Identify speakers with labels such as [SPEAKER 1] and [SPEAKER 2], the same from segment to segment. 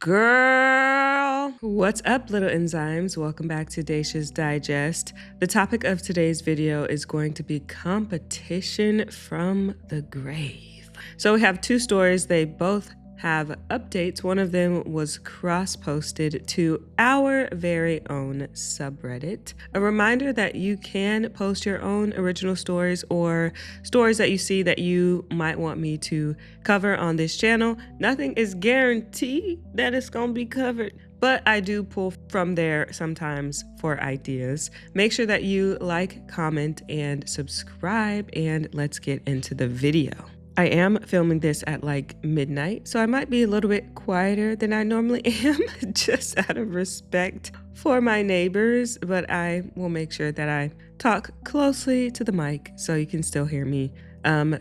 [SPEAKER 1] Girl, what's up, little enzymes? Welcome back to Dacia's Digest. The topic of today's video is going to be competition from the grave. So we have two stories. They both have updates. One of them was cross-posted to our very own subreddit. A reminder that you can post your own original stories or stories that you see that you might want me to cover on this channel. Nothing is guaranteed that it's gonna be covered, but I do pull from there sometimes for ideas. Make sure that you like, comment, and subscribe, and let's get into the video. I am filming this at like midnight, so I might be a little bit quieter than I normally am, just out of respect for my neighbors, but I will make sure that I talk closely to the mic so you can still hear me.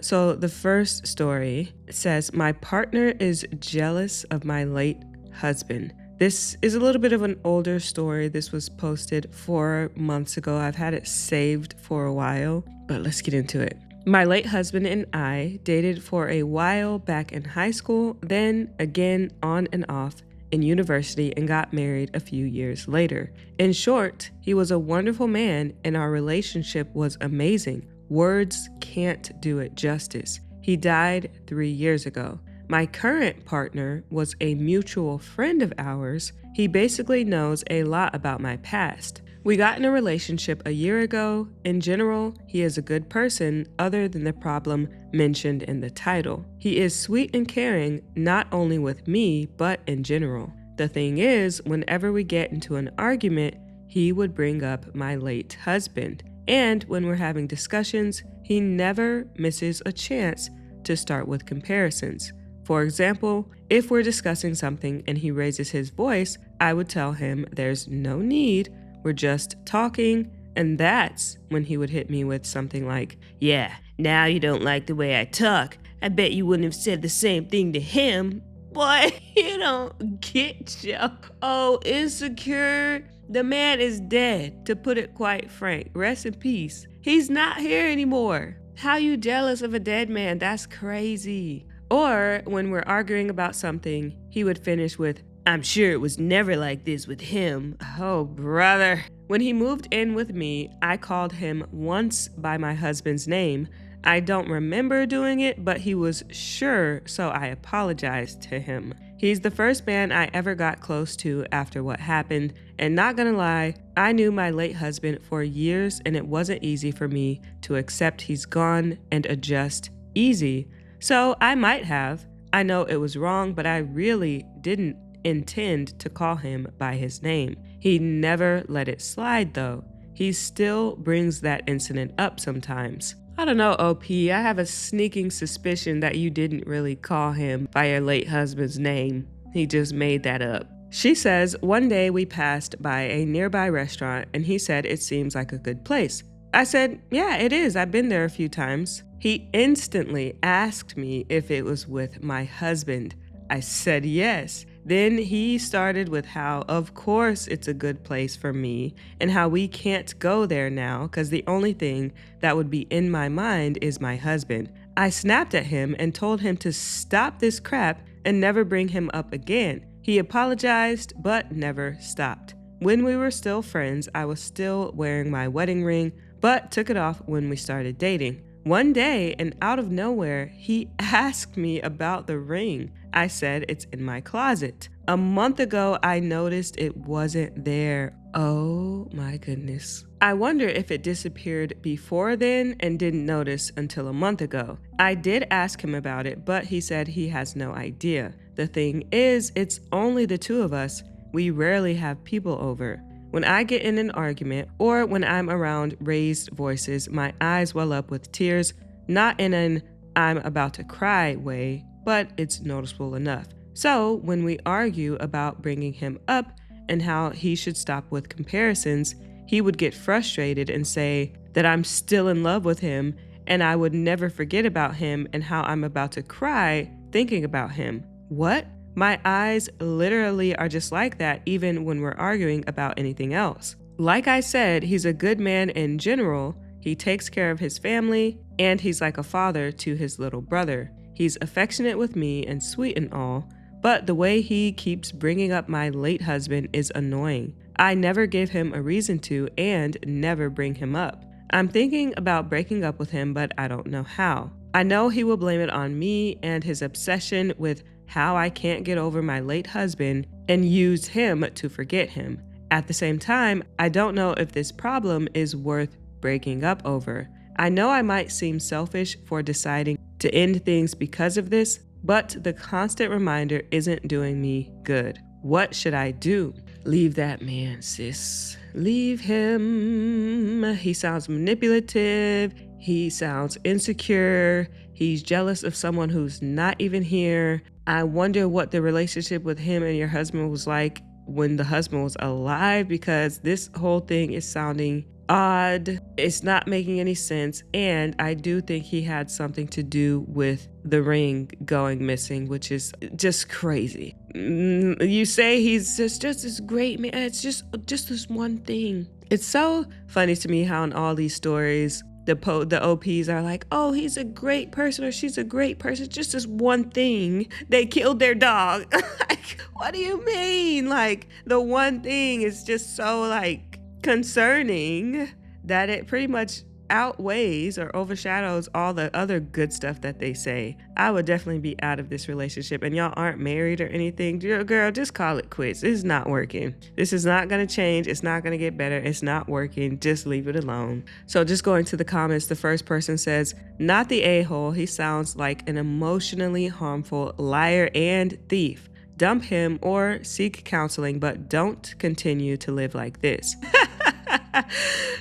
[SPEAKER 1] So the first story says, my partner is jealous of my late husband. This is a little bit of an older story. This was posted 4 months ago. I've had it saved for a while, but let's get into it. My late husband and I dated for a while back in high school, then again on and off in university, and got married a few years later. In short, he was a wonderful man and our relationship was amazing. Words can't do it justice. He died 3 years ago. My current partner was a mutual friend of ours. He basically knows a lot about my past. We got in a relationship a year ago. In general, he is a good person other than the problem mentioned in the title. He is sweet and caring, not only with me, but in general. The thing is, whenever we get into an argument, he would bring up my late husband. And when we're having discussions, he never misses a chance to start with comparisons. For example, if we're discussing something and he raises his voice, I would tell him there's no need. We're just talking, and that's when he would hit me with something like, yeah, now you don't like the way I talk. I bet you wouldn't have said the same thing to him. Boy, you don't get you. Oh, insecure. The man is dead, to put it quite frank. Rest in peace. He's not here anymore. How you jealous of a dead man? That's crazy. Or when we're arguing about something, he would finish with, I'm sure it was never like this with him. Oh, brother. When he moved in with me, I called him once by my husband's name. I don't remember doing it, but he was sure, so I apologized to him. He's the first man I ever got close to after what happened, and not gonna lie, I knew my late husband for years and it wasn't easy for me to accept he's gone and adjust easy. So I might have. I know it was wrong, but I really didn't intend to call him by his name. He never let it slide though. He still brings that incident up sometimes. I don't know, OP, I have a sneaking suspicion that you didn't really call him by your late husband's name. He just made that up. She says, one day we passed by a nearby restaurant and he said it seems like a good place. I said, yeah, it is. I've been there a few times. He instantly asked me if it was with my husband. I said yes. Then he started with how, of course, it's a good place for me and how we can't go there now because the only thing that would be in my mind is my husband. I snapped at him and told him to stop this crap and never bring him up again. He apologized, but never stopped. When we were still friends, I was still wearing my wedding ring, but took it off when we started dating. One day, and out of nowhere, he asked me about the ring. I said it's in my closet. A month ago, I noticed it wasn't there. Oh my goodness. I wonder if it disappeared before then and didn't notice until a month ago. I did ask him about it, but he said he has no idea. The thing is, it's only the two of us. We rarely have people over. When I get in an argument or when I'm around raised voices, my eyes well up with tears, not in an I'm about to cry way, but it's noticeable enough. So when we argue about bringing him up and how he should stop with comparisons, he would get frustrated and say that I'm still in love with him and I would never forget about him and how I'm about to cry thinking about him. What? My eyes literally are just like that even when we're arguing about anything else. Like I said, he's a good man in general. He takes care of his family and he's like a father to his little brother. He's affectionate with me and sweet and all, but the way he keeps bringing up my late husband is annoying. I never give him a reason to and never bring him up. I'm thinking about breaking up with him, but I don't know how. I know he will blame it on me and his obsession with how I can't get over my late husband and use him to forget him. At the same time, I don't know if this problem is worth breaking up over. I know I might seem selfish for deciding to end things because of this, but the constant reminder isn't doing me good. What should I do? Leave that man, sis. Leave him. He sounds manipulative. He sounds insecure. He's jealous of someone who's not even here. I wonder what the relationship with him and your husband was like when the husband was alive, because this whole thing is sounding odd. It's not making any sense. And I do think he had something to do with the ring going missing, which is just crazy. You say he's just this great man. It's just this one thing. It's so funny to me how in all these stories, the OPs are like, oh, he's a great person or she's a great person. Just this one thing. They killed their dog. Like, what do you mean? Like, the one thing is just so like concerning that it pretty much outweighs or overshadows all the other good stuff that they say. I would definitely be out of this relationship, and y'all aren't married or anything. Girl, just call it quits. This is not working. This is not going to change. It's not going to get better. It's not working. Just leave it alone. So just going to the comments, the first person says, not the a-hole. He sounds like an emotionally harmful liar and thief. Dump him or seek counseling, but don't continue to live like this.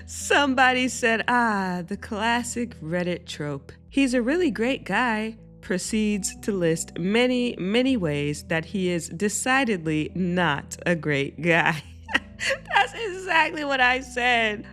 [SPEAKER 1] Somebody said, the classic Reddit trope. He's a really great guy. Proceeds to list many, many ways that he is decidedly not a great guy. That's exactly what I said.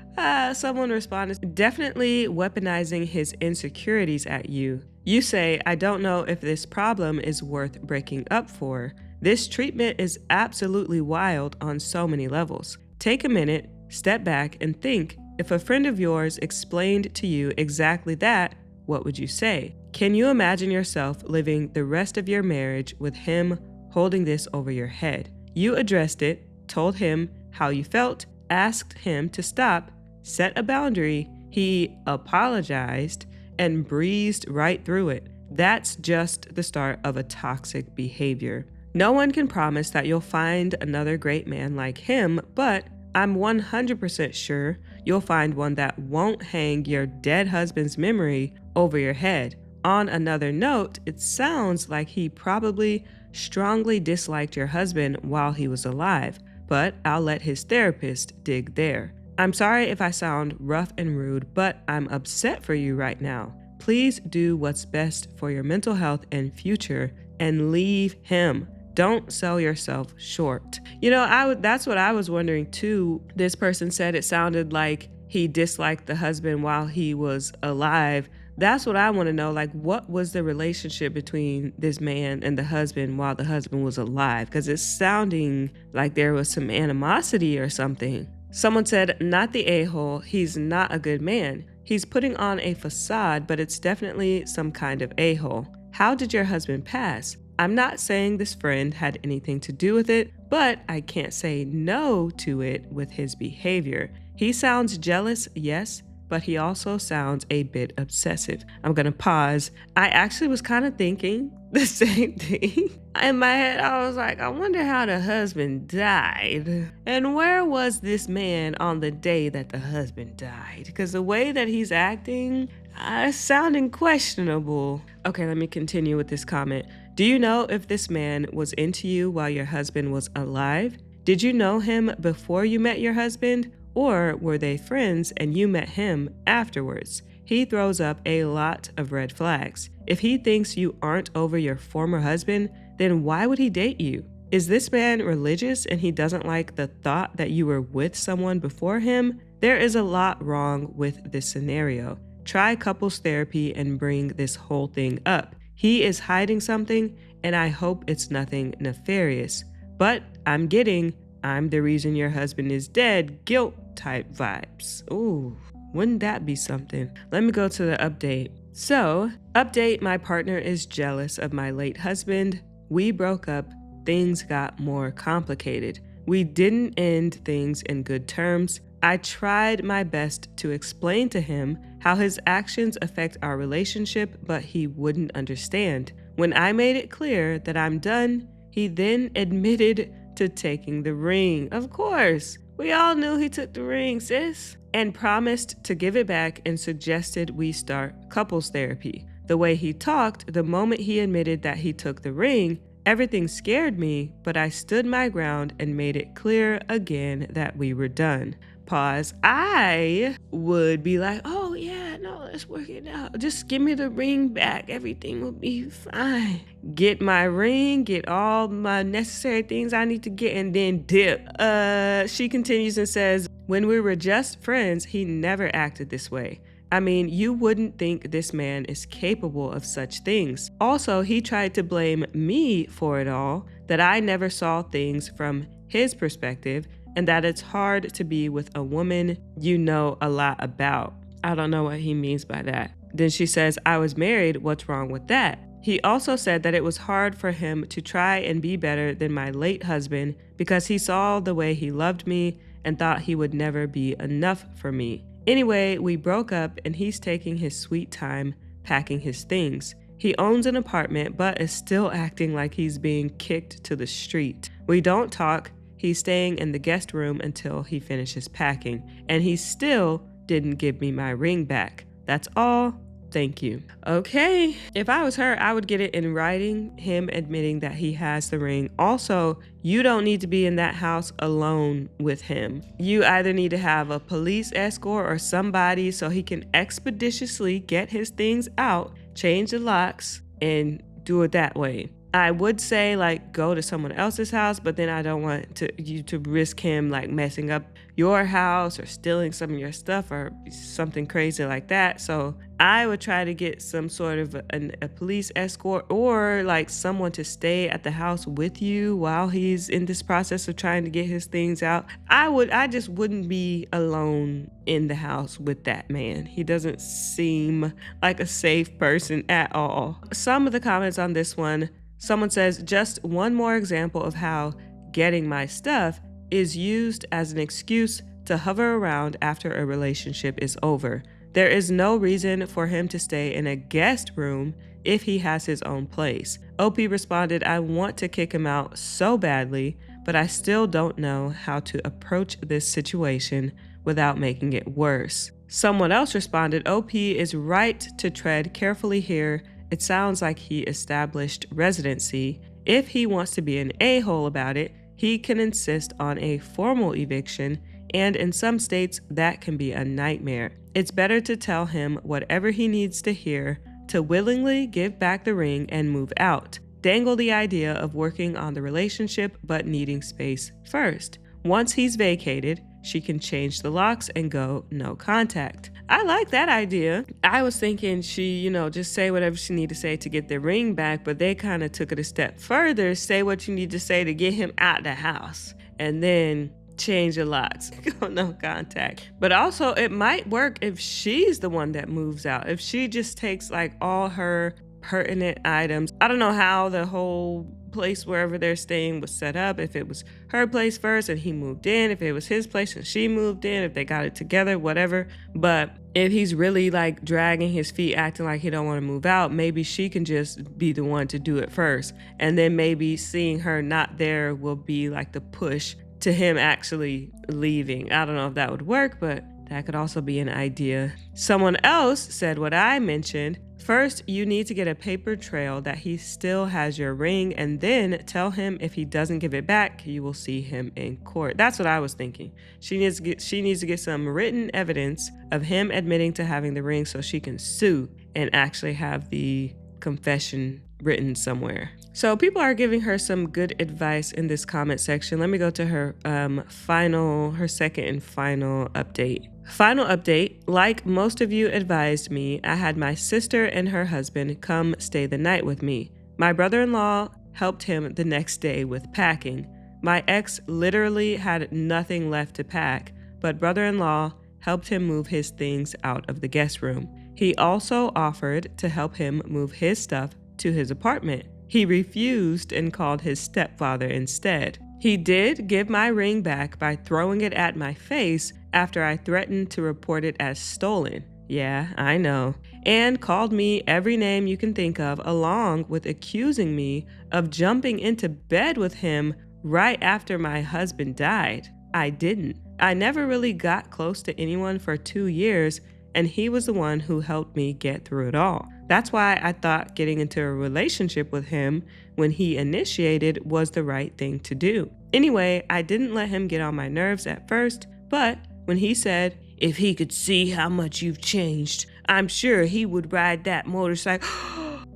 [SPEAKER 1] Someone responded, definitely weaponizing his insecurities at you. You say, I don't know if this problem is worth breaking up for. This treatment is absolutely wild on so many levels. Take a minute, step back, and think, if a friend of yours explained to you exactly that, what would you say? Can you imagine yourself living the rest of your marriage with him holding this over your head? You addressed it, told him how you felt, asked him to stop, set a boundary, he apologized, and breezed right through it. That's just the start of a toxic behavior. No one can promise that you'll find another great man like him, but I'm 100% sure you'll find one that won't hang your dead husband's memory over your head. On another note, it sounds like he probably strongly disliked your husband while he was alive, but I'll let his therapist dig there. I'm sorry if I sound rough and rude, but I'm upset for you right now. Please do what's best for your mental health and future and leave him. Don't sell yourself short. You know, that's what I was wondering too. This person said it sounded like he disliked the husband while he was alive. That's what I want to know. Like, what was the relationship between this man and the husband while the husband was alive? Because it's sounding like there was some animosity or something. Someone said, not the a-hole. He's not a good man. He's putting on a facade, but it's definitely some kind of a-hole. How did your husband pass? I'm not saying this friend had anything to do with it, but I can't say no to it with his behavior. He sounds jealous, yes, but he also sounds a bit obsessive. I'm gonna pause. I actually was kind of thinking the same thing. In my head, I was like, I wonder how the husband died. And where was this man on the day that the husband died? Because the way that he's acting, it's sounding questionable. Okay, let me continue with this comment. Do you know if this man was into you while your husband was alive? Did you know him before you met your husband? Or were they friends and you met him afterwards? He throws up a lot of red flags. If he thinks you aren't over your former husband, then why would he date you? Is this man religious and he doesn't like the thought that you were with someone before him? There is a lot wrong with this scenario. Try couples therapy and bring this whole thing up. He is hiding something, and I hope it's nothing nefarious. But I'm getting, I'm the reason your husband is dead, guilt type vibes. Ooh, wouldn't that be something? Let me go to the update. So, update, my partner is jealous of my late husband. we broke up, things got more complicated. We didn't end things in good terms. I tried my best to explain to him how his actions affect our relationship, but he wouldn't understand. When I made it clear that I'm done, he then admitted to taking the ring. Of course, we all knew he took the ring, sis. And promised to give it back and suggested we start couples therapy. The way he talked, the moment he admitted that he took the ring, everything scared me, but I stood my ground and made it clear again that we were done. Pause. I would be like, oh yeah, no, let's work it out. Just give me the ring back. Everything will be fine. Get my ring, get all my necessary things I need to get, and then dip. She continues and says, when we were just friends, he never acted this way. I mean, you wouldn't think this man is capable of such things. Also, he tried to blame me for it all, that I never saw things from his perspective, and that it's hard to be with a woman you know a lot about. I don't know what he means by that. Then she says, I was married, what's wrong with that? He also said that it was hard for him to try and be better than my late husband because he saw the way he loved me and thought he would never be enough for me. Anyway, we broke up and he's taking his sweet time packing his things. He owns an apartment but is still acting like he's being kicked to the street. We don't talk. He's staying in the guest room until he finishes packing, and he still didn't give me my ring back. That's all. Thank you. Okay, if I was her, I would get it in writing, him admitting that he has the ring. Also, you don't need to be in that house alone with him. You either need to have a police escort or somebody so he can expeditiously get his things out, change the locks, and do it that way. I would say like go to someone else's house, but then I don't want you to risk him like messing up your house or stealing some of your stuff or something crazy like that. So I would try to get some sort of a police escort or like someone to stay at the house with you while he's in this process of trying to get his things out. I just wouldn't be alone in the house with that man. He doesn't seem like a safe person at all. Some of the comments on this one, someone says, just one more example of how getting my stuff is used as an excuse to hover around after a relationship is over. There is no reason for him to stay in a guest room if he has his own place. OP responded, I want to kick him out so badly, but I still don't know how to approach this situation without making it worse. Someone else responded, OP is right to tread carefully here. It sounds like he established residency. If he wants to be an a-hole about it, he can insist on a formal eviction, and in some states, that can be a nightmare. It's better to tell him whatever he needs to hear, to willingly give back the ring and move out. Dangle the idea of working on the relationship but needing space first. Once he's vacated, she can change the locks and go no contact. I like that idea. I was thinking she, just say whatever she need to say to get the ring back, but they kind of took it a step further. Say what you need to say to get him out the house and then change the locks. Go no contact. But also it might work if she's the one that moves out. If she just takes like all her pertinent items. I don't know how the whole place wherever they're staying was set up, if it was her place first and he moved in, if it was his place and she moved in, if they got it together, whatever. But if he's really like dragging his feet, acting like he don't want to move out, maybe she can just be the one to do it first, and then maybe seeing her not there will be like the push to him actually leaving. I don't know if that would work, but that could also be an idea. Someone else said what I mentioned. First, you need to get a paper trail that he still has your ring, and then tell him if he doesn't give it back, you will see him in court. That's what I was thinking. She needs to get some written evidence of him admitting to having the ring so she can sue and actually have the confession written somewhere. So people are giving her some good advice in this comment section. Let me go to her second and final update. Final update, like most of you advised me, I had my sister and her husband come stay the night with me. My brother-in-law helped him the next day with packing. My ex literally had nothing left to pack, but brother-in-law helped him move his things out of the guest room. He also offered to help him move his stuff to his apartment. He refused and called his stepfather instead. He did give my ring back by throwing it at my face after I threatened to report it as stolen. Yeah, I know. And called me every name you can think of, along with accusing me of jumping into bed with him right after my husband died. I didn't. I never really got close to anyone for 2 years, and he was the one who helped me get through it all. That's why I thought getting into a relationship with him when he initiated was the right thing to do. Anyway, I didn't let him get on my nerves at first, but when he said, "If he could see how much you've changed, I'm sure he would ride that motorcycle."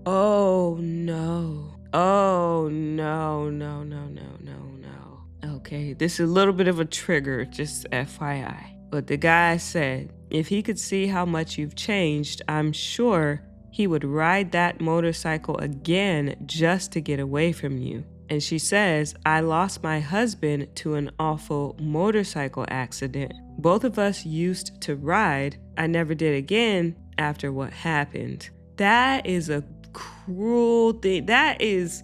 [SPEAKER 1] Oh no. Oh no, no, no, no, no, no. Okay, this is a little bit of a trigger, just FYI. But the guy said, if he could see how much you've changed, I'm sure he would ride that motorcycle again just to get away from you. And she says, I lost my husband to an awful motorcycle accident. Both of us used to ride. I never did again after what happened. That is a cruel thing. That is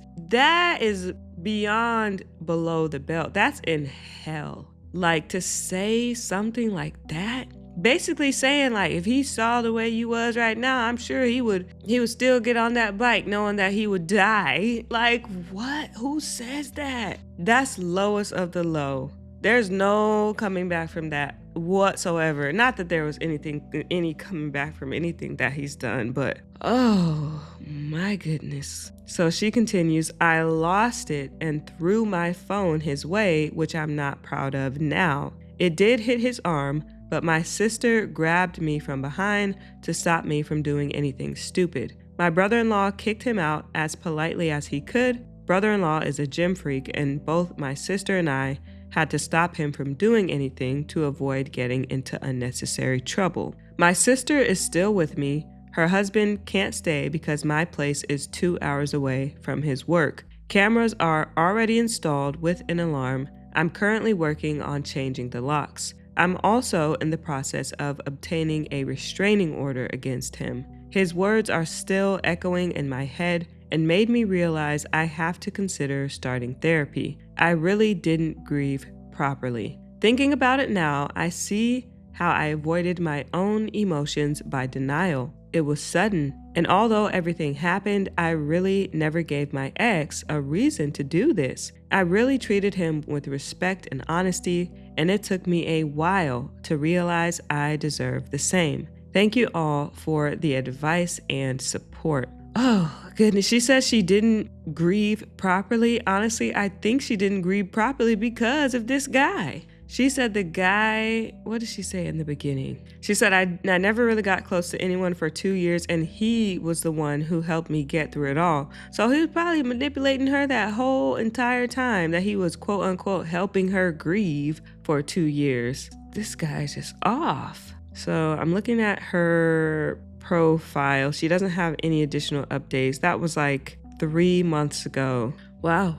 [SPEAKER 1] beyond below the belt. That's in hell. Like, to say something like that, basically saying, like, if he saw the way you was right now, I'm sure he would still get on that bike knowing that he would die. Like, what? Who says that? That's lowest of the low. There's no coming back from that whatsoever. Not that there was any coming back from anything that he's done, but oh my goodness. So she continues, I lost it and threw my phone his way, which I'm not proud of now. It did hit his arm, but my sister grabbed me from behind to stop me from doing anything stupid. My brother-in-law kicked him out as politely as he could. Brother-in-law is a gym freak, and both my sister and I had to stop him from doing anything to avoid getting into unnecessary trouble. My sister is still with me. Her husband can't stay because my place is 2 hours away from his work. Cameras are already installed with an alarm. I'm currently working on changing the locks. I'm also in the process of obtaining a restraining order against him. His words are still echoing in my head and made me realize I have to consider starting therapy. I really didn't grieve properly. Thinking about it now, I see how I avoided my own emotions by denial. It was sudden, and although everything happened, I really never gave my ex a reason to do this. I really treated him with respect and honesty, and it took me a while to realize I deserve the same. Thank you all for the advice and support. Oh, goodness. She says she didn't grieve properly. Honestly, I think she didn't grieve properly because of this guy. She said the guy, what did she say in the beginning? She said, I never really got close to anyone for 2 years, and he was the one who helped me get through it all. So he was probably manipulating her that whole entire time that he was, quote unquote, helping her grieve for 2 years. This guy's just off. So I'm looking at her profile. She doesn't have any additional updates. That was like 3 months ago. Wow.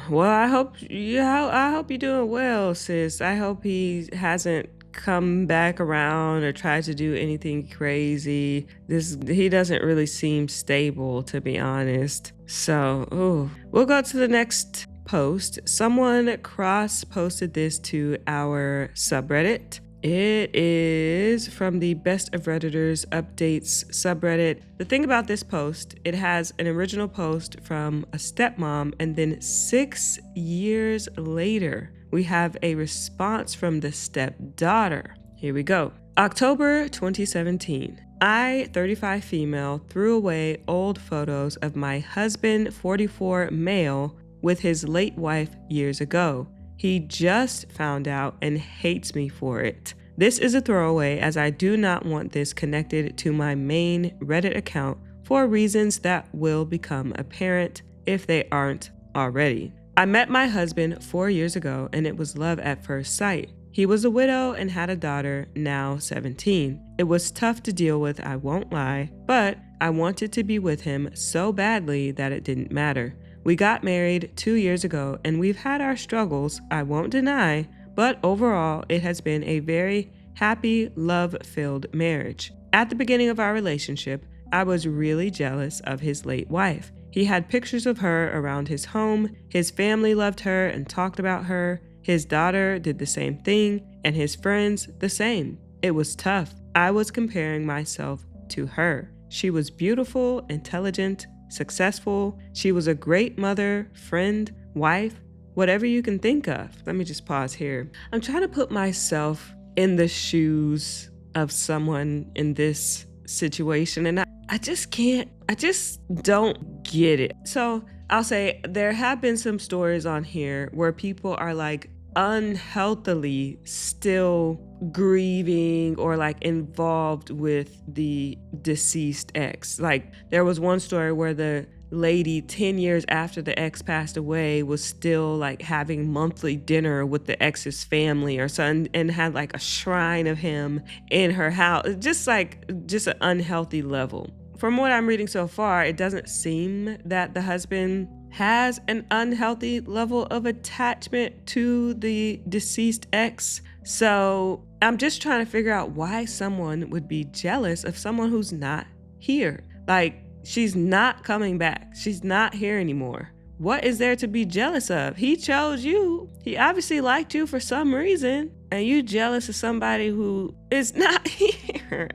[SPEAKER 1] Well, I hope you're doing well, sis. I hope he hasn't come back around or tried to do anything crazy. He doesn't really seem stable, to be honest. So, we'll go to the next post. Someone cross-posted this to our subreddit. It is from the Best of Redditors Updates subreddit. The thing about this post, it has an original post from a stepmom, and then 6 years later, we have a response from the stepdaughter. Here we go. October 2017. I, 35 female, threw away old photos of my husband, 44 male, with his late wife years ago. He just found out and hates me for it. This is a throwaway, as I do not want this connected to my main Reddit account for reasons that will become apparent if they aren't already. I met my husband 4 years ago, and it was love at first sight. He was a widow and had a daughter, now 17. It was tough to deal with, I won't lie, but I wanted to be with him so badly that it didn't matter. We got married 2 years ago, and we've had our struggles, I won't deny, but overall, it has been a very happy, love-filled marriage. At the beginning of our relationship, I was really jealous of his late wife. He had pictures of her around his home. His family loved her and talked about her. His daughter did the same thing, and his friends the same. It was tough. I was comparing myself to her. She was beautiful, intelligent, successful. She was a great mother, friend, wife, whatever you can think of. Let me just pause here. I'm trying to put myself in the shoes of someone in this situation, and I just can't, I just don't get it. So I'll say there have been some stories on here where people are like unhealthily still grieving or like involved with the deceased ex. Like there was one story where the lady 10 years after the ex passed away was still like having monthly dinner with the ex's family or something, and had like a shrine of him in her house. Just an unhealthy level. From what I'm reading so far, it doesn't seem that the husband has an unhealthy level of attachment to the deceased ex. So I'm just trying to figure out why someone would be jealous of someone who's not here. Like, she's not coming back. She's not here anymore. What is there to be jealous of? He chose you. He obviously liked you for some reason. And you jealous of somebody who is not here.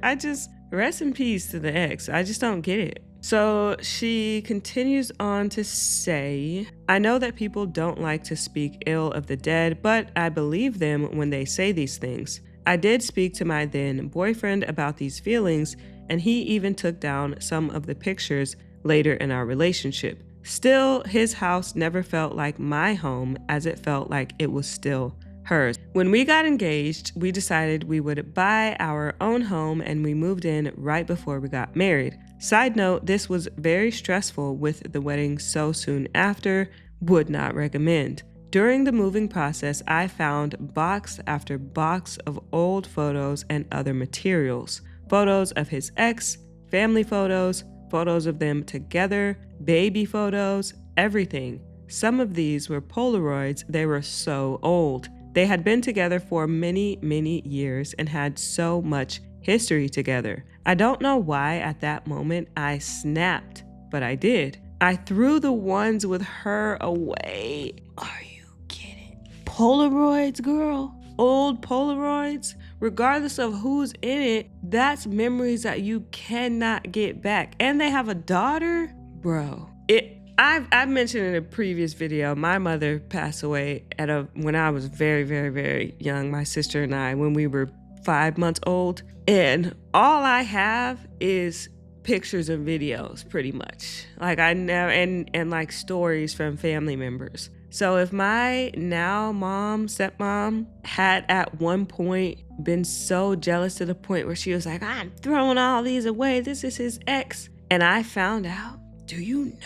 [SPEAKER 1] Rest in peace to the ex. I just don't get it. So she continues on to say, I know that people don't like to speak ill of the dead, but I believe them when they say these things. I did speak to my then boyfriend about these feelings, and he even took down some of the pictures later in our relationship. Still, his house never felt like my home, as it felt like it was still hers. When we got engaged, we decided we would buy our own home, and we moved in right before we got married. Side note, this was very stressful with the wedding so soon after. Would not recommend. During the moving process, I found box after box of old photos and other materials. Photos of his ex, family photos, photos of them together, baby photos, everything. Some of these were Polaroids. They were so old. They had been together for many, many years and had so much history together. I don't know why at that moment I snapped, but I did. I threw the ones with her away. Are you kidding? Polaroids, girl? Old Polaroids? Regardless of who's in it, that's memories that you cannot get back. And they have a daughter? Bro, I've mentioned in a previous video, my mother passed away when I was very, very, very young. My sister and I, when we were 5 months old. And all I have is pictures and videos, pretty much. Like I never, and like stories from family members. So if my now stepmom had at one point been so jealous to the point where she was like, I'm throwing all these away, this is his ex, and I found out, do you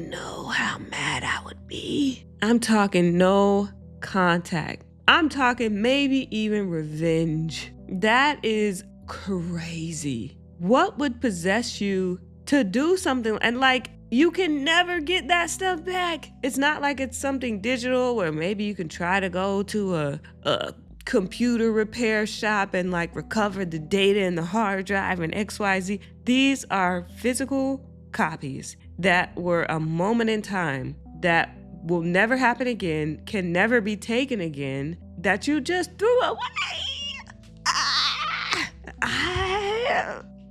[SPEAKER 1] know how mad I would be? I'm talking no contact. I'm talking maybe even revenge. That is crazy. What would possess you to do something? And like, you can never get that stuff back. It's not like it's something digital where maybe you can try to go to a computer repair shop and like recover the data in the hard drive and XYZ. These are physical copies that were a moment in time that will never happen again, can never be taken again, that you just threw away.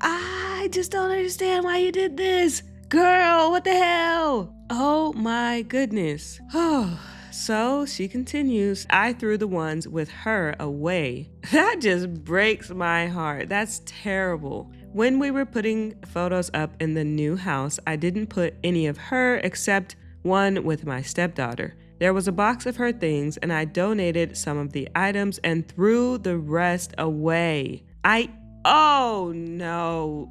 [SPEAKER 1] I just don't understand why you did this. Girl, what the hell? Oh my goodness. Oh, so she continues, I threw the ones with her away. That just breaks my heart. That's terrible. When we were putting photos up in the new house, I didn't put any of her except one with my stepdaughter. There was a box of her things, and I donated some of the items and threw the rest away. Oh no.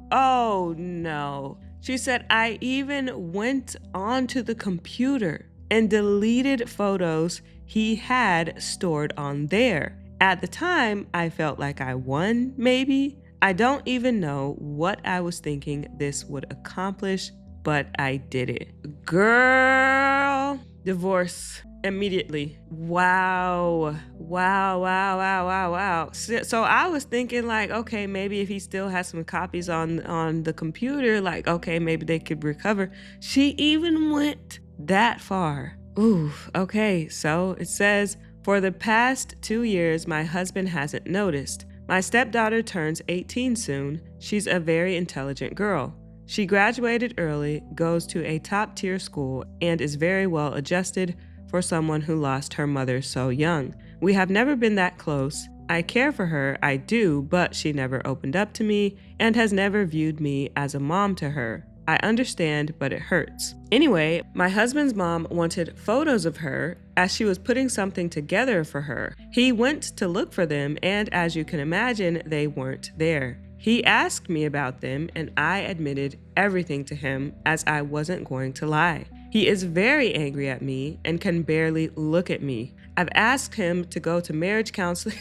[SPEAKER 1] She said, I even went onto the computer and deleted photos he had stored on there. At the time, I felt like I won, maybe. I don't even know what I was thinking this would accomplish, but I did it. Girl, divorce. immediately. Wow. Wow, wow, wow, wow, wow. So I was thinking like, okay, maybe if he still has some copies on the computer, like, okay, maybe they could recover. She even went that far. Ooh, okay. So it says, for the past 2 years, my husband hasn't noticed. My stepdaughter turns 18 soon. She's a very intelligent girl. She graduated early, goes to a top-tier school, and is very well adjusted for someone who lost her mother so young. We have never been that close. I care for her, I do, but she never opened up to me and has never viewed me as a mom to her. I understand, but it hurts. Anyway, my husband's mom wanted photos of her as she was putting something together for her. He went to look for them, and as you can imagine, they weren't there. He asked me about them, and I admitted everything to him as I wasn't going to lie. He is very angry at me and can barely look at me. I've asked him to go to marriage counseling.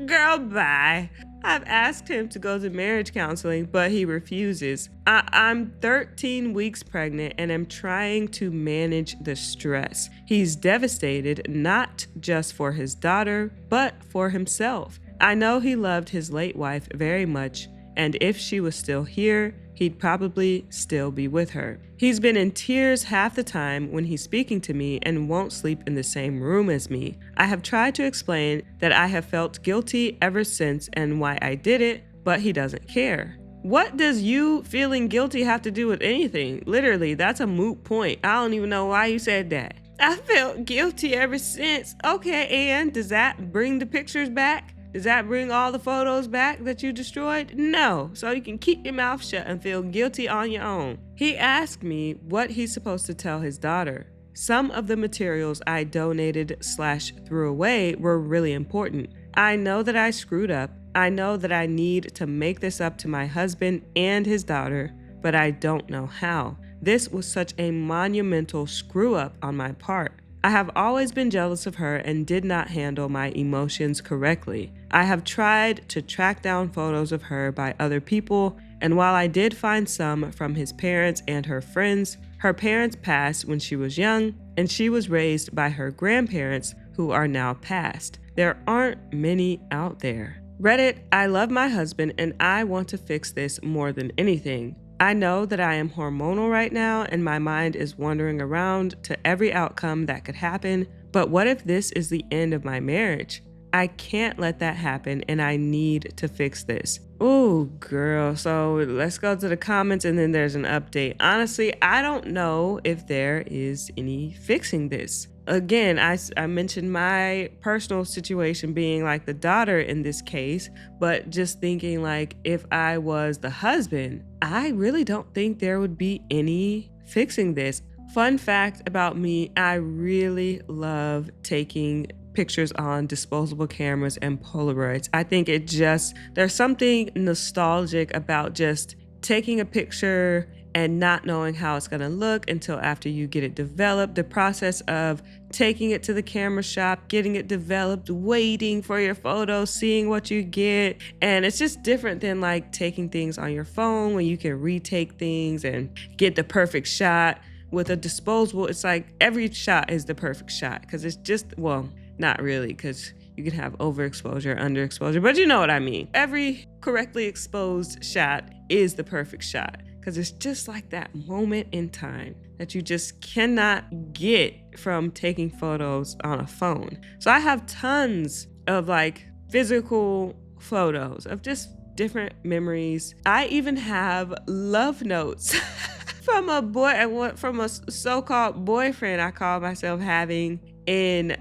[SPEAKER 1] Girl, bye. I've asked him to go to marriage counseling, but he refuses. I'm 13 weeks pregnant and I'm trying to manage the stress. He's devastated, not just for his daughter, but for himself. I know he loved his late wife very much, and if she was still here, he'd probably still be with her. He's been in tears half the time when he's speaking to me and won't sleep in the same room as me. I have tried to explain that I have felt guilty ever since and why I did it, but he doesn't care. What does you feeling guilty have to do with anything? Literally, that's a moot point. I don't even know why you said that. I felt guilty ever since. Okay, and does that bring the pictures back? Does that bring all the photos back that you destroyed? No. So you can keep your mouth shut and feel guilty on your own. He asked me what he's supposed to tell his daughter. Some of the materials I donated/threw away were really important. I know that I screwed up. I know that I need to make this up to my husband and his daughter, but I don't know how. This was such a monumental screw up on my part. I have always been jealous of her and did not handle my emotions correctly. I have tried to track down photos of her by other people, and while I did find some from his parents and her friends, her parents passed when she was young, and she was raised by her grandparents who are now passed. There aren't many out there. Reddit, I love my husband and I want to fix this more than anything. I know that I am hormonal right now and my mind is wandering around to every outcome that could happen, but what if this is the end of my marriage? I can't let that happen and I need to fix this. Oh, girl. So let's go to the comments and then there's an update. Honestly, I don't know if there is any fixing this. Again, I mentioned my personal situation being like the daughter in this case, but just thinking like if I was the husband, I really don't think there would be any fixing this. Fun fact about me, I really love taking pictures on disposable cameras and Polaroids. I think there's something nostalgic about just taking a picture and not knowing how it's gonna look until after you get it developed. The process of taking it to the camera shop, getting it developed, waiting for your photo, seeing what you get. And it's just different than like taking things on your phone when you can retake things and get the perfect shot. With a disposable, it's like every shot is the perfect shot because it's just, well, not really, because you can have overexposure, underexposure, but you know what I mean. Every correctly exposed shot is the perfect shot because it's just like that moment in time that you just cannot get from taking photos on a phone. So I have tons of like physical photos of just different memories. I even have love notes from a so-called boyfriend I call myself having in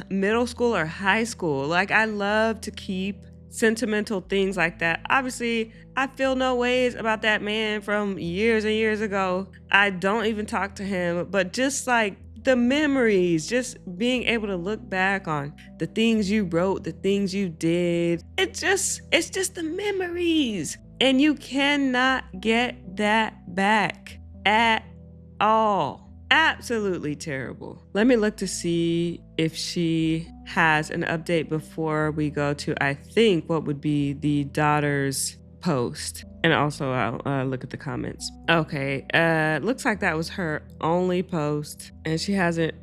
[SPEAKER 1] middle school or high school. Like I love to keep sentimental things like that. Obviously, I feel no ways about that man from years and years ago. I don't even talk to him, but just like the memories, just being able to look back on the things you wrote, the things you did. It's just the memories. And you cannot get that back at all. Absolutely terrible. Let me look to see if she has an update before we go to, I think, what would be the daughter's post. And also I'll look at the comments. Okay, looks like that was her only post and she hasn't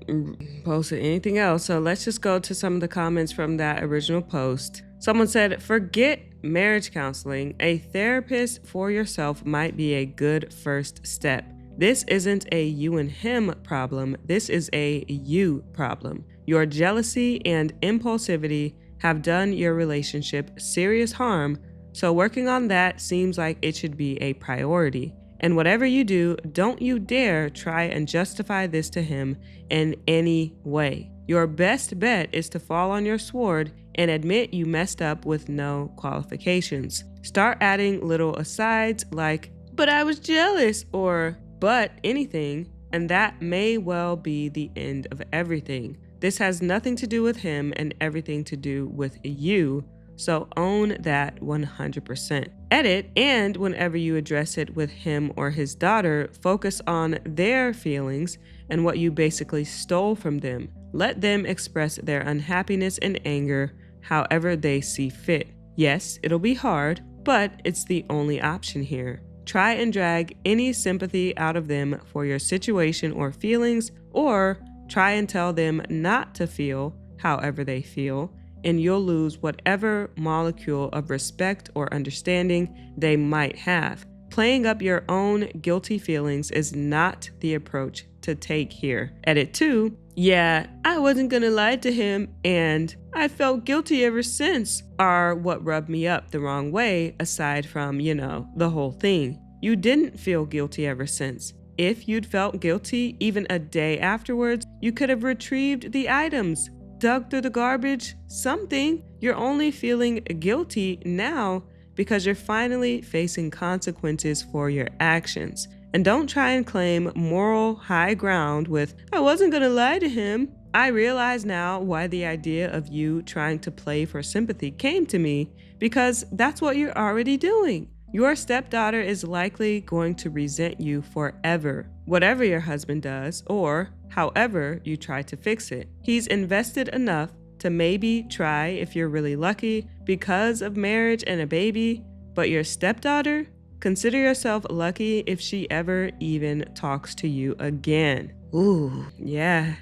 [SPEAKER 1] posted anything else. So let's just go to some of the comments from that original post. Someone said, forget marriage counseling. A therapist for yourself might be a good first step. This isn't a you and him problem. This is a you problem. Your jealousy and impulsivity have done your relationship serious harm, so working on that seems like it should be a priority. And whatever you do, don't you dare try and justify this to him in any way. Your best bet is to fall on your sword and admit you messed up with no qualifications. Start adding little asides like, but I was jealous, or but anything, and that may well be the end of everything. This has nothing to do with him and everything to do with you, so own that 100%. Edit, and whenever you address it with him or his daughter, focus on their feelings and what you basically stole from them. Let them express their unhappiness and anger however they see fit. Yes, it'll be hard, but it's the only option here. Try and drag any sympathy out of them for your situation or feelings, or try and tell them not to feel however they feel, and you'll lose whatever molecule of respect or understanding they might have. Playing up your own guilty feelings is not the approach to take here. Edit 2. Yeah, I wasn't gonna lie to him, and I felt guilty ever since, are what rubbed me up the wrong way, aside from, the whole thing. You didn't feel guilty ever since. If you'd felt guilty even a day afterwards, you could have retrieved the items, dug through the garbage, something. You're only feeling guilty now because you're finally facing consequences for your actions. And don't try and claim moral high ground with, I wasn't gonna lie to him. I realize now why the idea of you trying to play for sympathy came to me, because that's what you're already doing. Your stepdaughter is likely going to resent you forever, whatever your husband does, or however you try to fix it. He's invested enough to maybe try if you're really lucky because of marriage and a baby, but your stepdaughter? Consider yourself lucky if she ever even talks to you again. Ooh, yeah,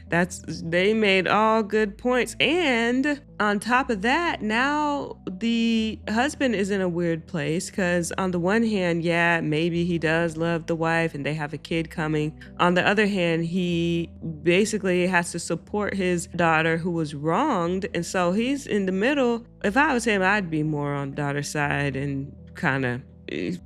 [SPEAKER 1] they made all good points. And on top of that, now the husband is in a weird place because on the one hand, yeah, maybe he does love the wife and they have a kid coming. On the other hand, he basically has to support his daughter who was wronged. And so he's in the middle. If I was him, I'd be more on daughter's side and kind of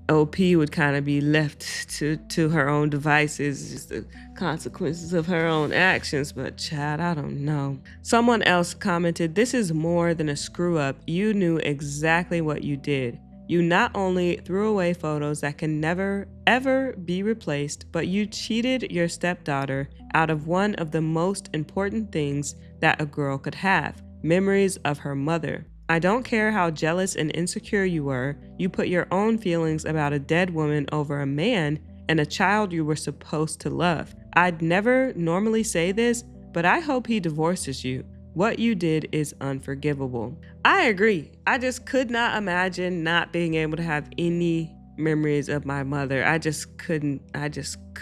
[SPEAKER 1] OP would kind of be left to her own devices, just the consequences of her own actions. But Chad, I don't know. Someone else commented, this is more than a screw up. You knew exactly what you did. You not only threw away photos that can never, ever be replaced, but you cheated your stepdaughter out of one of the most important things that a girl could have, memories of her mother. I don't care how jealous and insecure you were, you put your own feelings about a dead woman over a man and a child you were supposed to love. I'd never normally say this, but I hope he divorces you. What you did is unforgivable. I agree. I just could not imagine not being able to have any memories of my mother. I just couldn't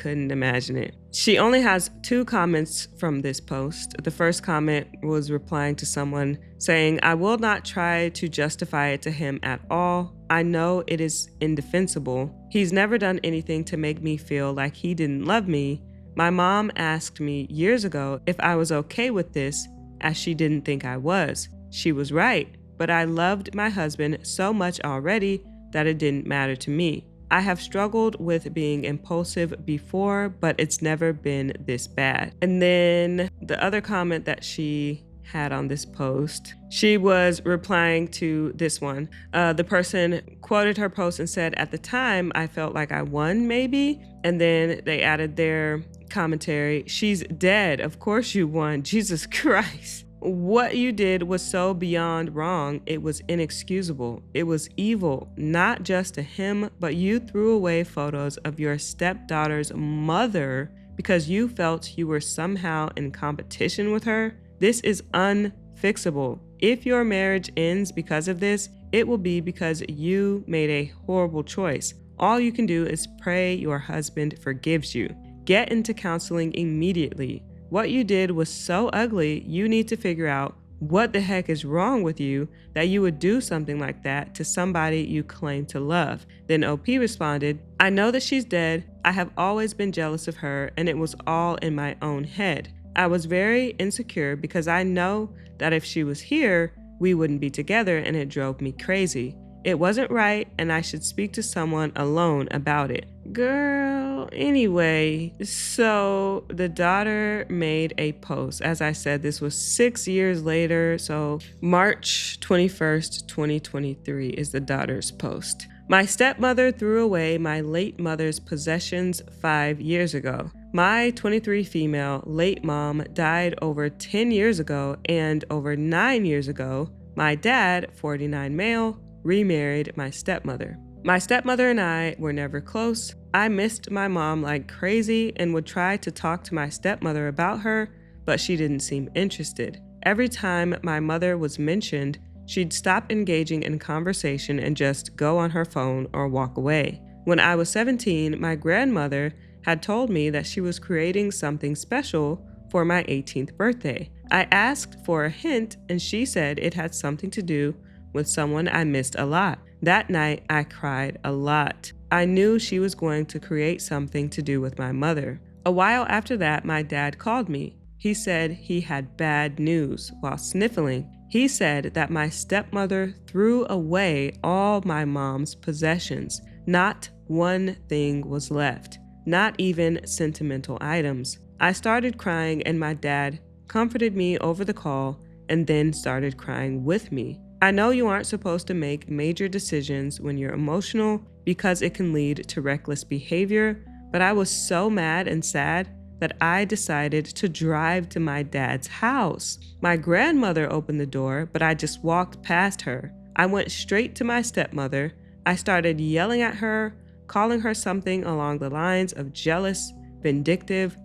[SPEAKER 1] imagine it. She only has 2 comments from this post. The first comment was replying to someone saying, I will not try to justify it to him at all. I know it is indefensible. He's never done anything to make me feel like he didn't love me. My mom asked me years ago if I was okay with this, as she didn't think I was. She was right, but I loved my husband so much already that it didn't matter to me. I have struggled with being impulsive before, but it's never been this bad. And then the other comment that she had on this post, she was replying to this one. The person quoted her post and said, at the time, I felt like I won maybe. And then they added their commentary, she's dead. Of course you won. Jesus Christ. What you did was so beyond wrong, it was inexcusable. It was evil, not just to him, but you threw away photos of your stepdaughter's mother because you felt you were somehow in competition with her. This is unfixable. If your marriage ends because of this, it will be because you made a horrible choice. All you can do is pray your husband forgives you. Get into counseling immediately. What you did was so ugly, you need to figure out what the heck is wrong with you that you would do something like that to somebody you claim to love. Then OP responded, I know that she's dead. I have always been jealous of her, and it was all in my own head. I was very insecure because I know that if she was here, we wouldn't be together, and it drove me crazy. It wasn't right, and I should speak to someone alone about it. Girl, anyway, so the daughter made a post. As I said, this was 6 years later, so March 21st, 2023 is the daughter's post. My stepmother threw away my late mother's possessions 5 years ago. My 23 female late mom died over 10 years ago, and over 9 years ago, my dad, 49 male, remarried my stepmother. My stepmother and I were never close. I missed my mom like crazy and would try to talk to my stepmother about her, but she didn't seem interested. Every time my mother was mentioned, she'd stop engaging in conversation and just go on her phone or walk away. When I was 17, my grandmother had told me that she was creating something special for my 18th birthday. I asked for a hint, and she said it had something to do with someone I missed a lot. That night, I cried a lot. I knew she was going to create something to do with my mother. A while after that, my dad called me. He said he had bad news while sniffling. He said that my stepmother threw away all my mom's possessions. Not one thing was left, not even sentimental items. I started crying, and my dad comforted me over the call and then started crying with me. I know you aren't supposed to make major decisions when you're emotional because it can lead to reckless behavior, but I was so mad and sad that I decided to drive to my dad's house. My grandmother opened the door, but I just walked past her. I went straight to my stepmother. I started yelling at her, calling her something along the lines of jealous, vindictive,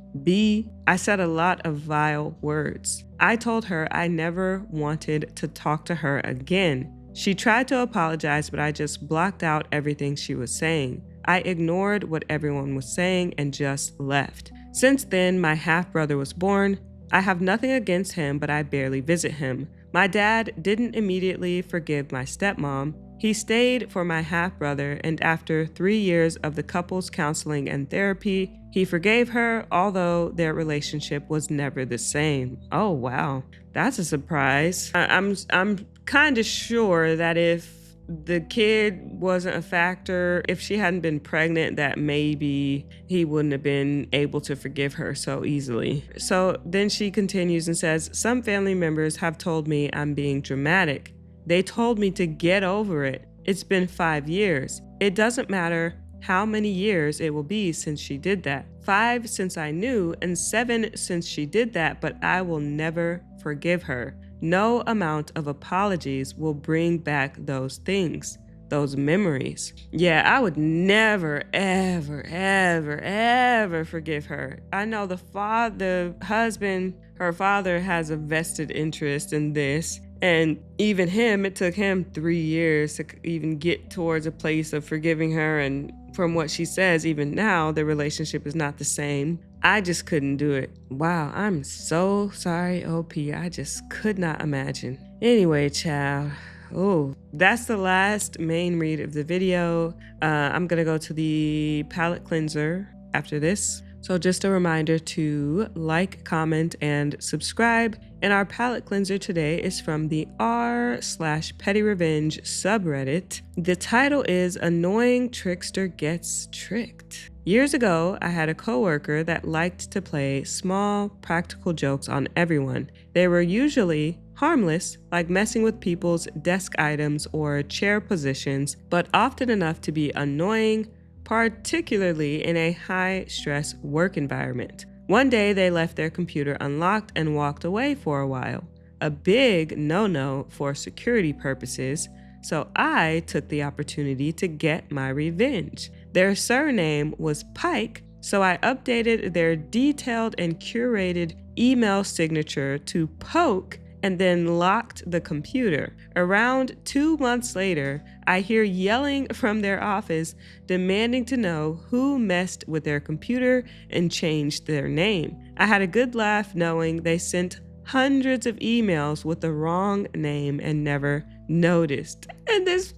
[SPEAKER 1] I said a lot of vile words. I told her I never wanted to talk to her again. She tried to apologize, but I just blocked out everything she was saying. I ignored what everyone was saying and just left. Since then, my half-brother was born. I have nothing against him, but I barely visit him. My dad didn't immediately forgive my stepmom. He stayed for my half-brother, and after 3 years of the couple's counseling and therapy, he forgave her, although their relationship was never the same. Oh, wow. That's a surprise. I'm kind of sure that if the kid wasn't a factor, if she hadn't been pregnant, that maybe he wouldn't have been able to forgive her so easily. So then she continues and says, some family members have told me I'm being dramatic. They told me to get over it. It's been 5 years. It doesn't matter how many years it will be since she did that. 5 since I knew, and 7 since she did that, but I will never forgive her. No amount of apologies will bring back those things, those memories. Yeah, I would never, ever, ever, ever forgive her. I know the husband, her father has a vested interest in this. And even him, it took him 3 years to even get towards a place of forgiving her. And from what she says, even now, the relationship is not the same. I just couldn't do it. Wow, I'm so sorry, OP. I just could not imagine. Anyway, child. Oh, that's the last main read of the video. I'm going to go to the palette cleanser after this. So just a reminder to like, comment, and subscribe. And our palette cleanser today is from the r/Petty Revenge subreddit. The title is Annoying Trickster Gets Tricked. Years ago, I had a coworker that liked to play small, practical jokes on everyone. They were usually harmless, like messing with people's desk items or chair positions, but often enough to be annoying, particularly in a high-stress work environment. One day, they left their computer unlocked and walked away for a while. A big no-no for security purposes, so I took the opportunity to get my revenge. Their surname was Pike, so I updated their detailed and curated email signature to Poke and then locked the computer. Around 2 months later, I hear yelling from their office demanding to know who messed with their computer and changed their name. I had a good laugh knowing they sent hundreds of emails with the wrong name and never noticed. And this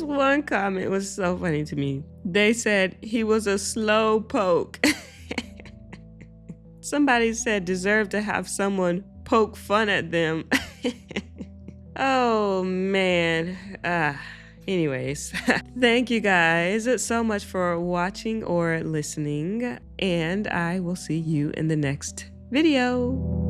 [SPEAKER 1] one comment was so funny to me. They said he was a slow poke. Somebody said deserve to have someone poke fun at them. Oh man. Anyways, thank you guys so much for watching or listening, and I will see you in the next video.